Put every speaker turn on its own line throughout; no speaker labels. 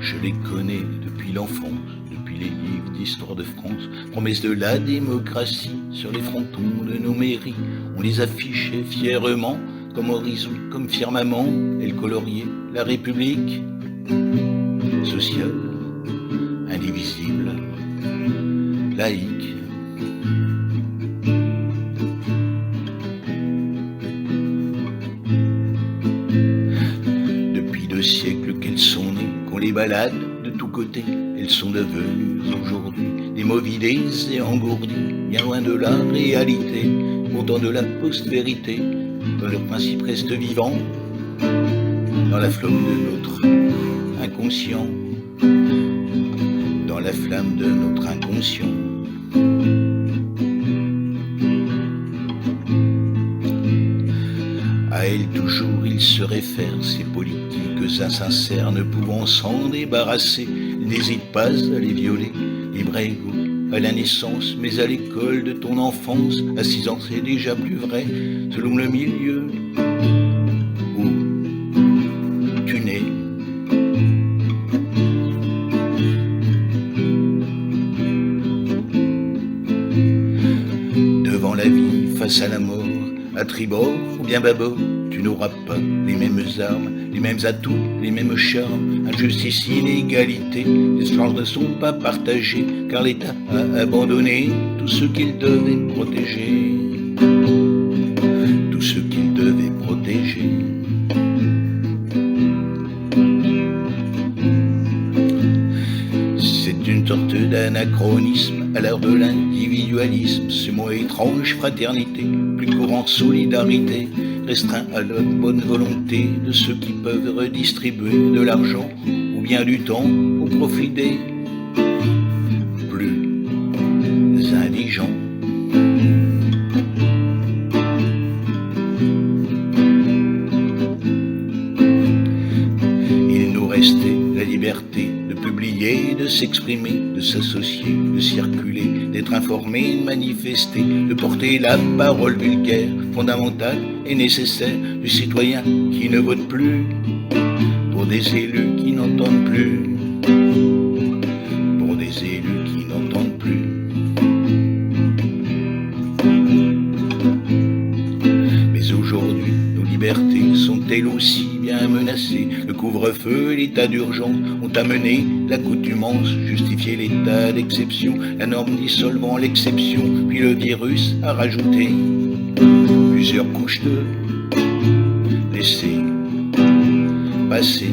Je les connais depuis l'enfance, depuis les livres d'histoire de France. Promesses de la démocratie sur les frontons de nos mairies. On les affichait fièrement comme horizon, comme firmament. Et le colorier, la République sociale, indivisible, laïque. Depuis 2 siècles qu'elles sont nées, qu'on les balade de tous côtés, elles sont devenues aujourd'hui des mots vidés et engourdis, bien loin de la réalité, content de la post-vérité, dont leur principe reste vivant, dans la flamme de notre inconscient, dans la flamme de notre inconscient. À elle toujours il se réfère, ces politiques insincères ne pouvant s'en débarrasser, n'hésite pas à les violer, libre et égaux à la naissance, mais à l'école de ton enfance, à 6 ans c'est déjà plus vrai, selon le milieu où tu nais. Devant la vie, face à la mort, à tribord ou bien bâbord, tu n'auras pas les mêmes armes, les mêmes atouts, les mêmes charmes. Injustice, inégalité, les chances ne sont pas partagées, car l'État a abandonné tout ce qu'il devait protéger. Tout ce qu'il devait protéger. C'est une sorte d'anachronisme à l'heure de l'individualisme. Ce mot étrange, fraternité, plus courant solidarité, restreint à la bonne volonté de ceux qui peuvent redistribuer de l'argent ou bien du temps au profit des plus indigents. Il nous restait la liberté de publier, de s'exprimer, de s'associer, de circuler, d'être informé, de manifester, de porter la parole vulgaire, fondamentale et nécessaire du citoyen qui ne vote plus, pour des élus qui n'entendent plus, pour des élus qui n'entendent plus. Mais aujourd'hui, nos libertés sont-elles aussi bien menacées? Le couvre-feu et l'état d'urgence ont amené l'accoutumance, justifié l'état d'exception, la norme dissolvant l'exception, puis le virus a rajouté plusieurs couches de laisser passer.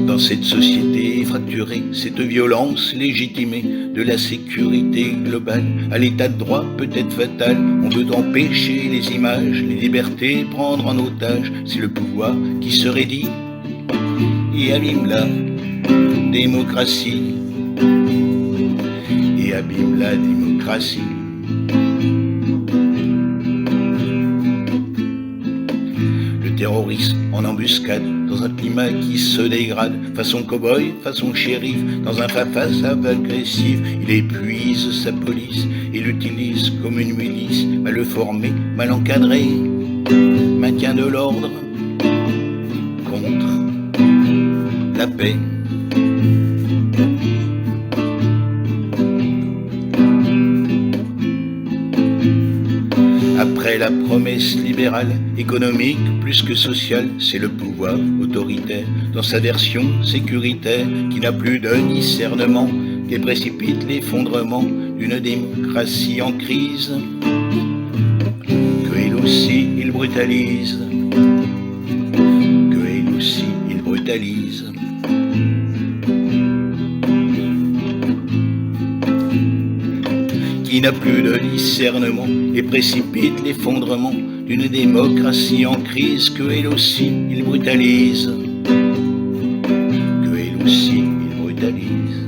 Dans cette société fracturée, cette violence légitimée de la sécurité globale à l'état de droit peut-être fatal, on veut empêcher les images, les libertés, prendre en otage. C'est le pouvoir qui se raidit et abîme la démocratie, et abîme la démocratie. Le terrorisme en embuscade, dans un climat qui se dégrade, façon cow-boy, façon shérif, dans un face agressif, il épuise sa police et l'utilise comme une milice, mal formée, mal encadrée, maintien de l'ordre contre la paix. Après la promesse libérale, économique plus que sociale, c'est le pouvoir autoritaire, dans sa version sécuritaire, qui n'a plus de discernement, qui précipite l'effondrement d'une démocratie en crise, que elle aussi il brutalise, que elle aussi il brutalise. Qui n'a plus de discernement et précipite l'effondrement d'une démocratie en crise, que elle aussi il brutalise, que elle aussi il brutalise.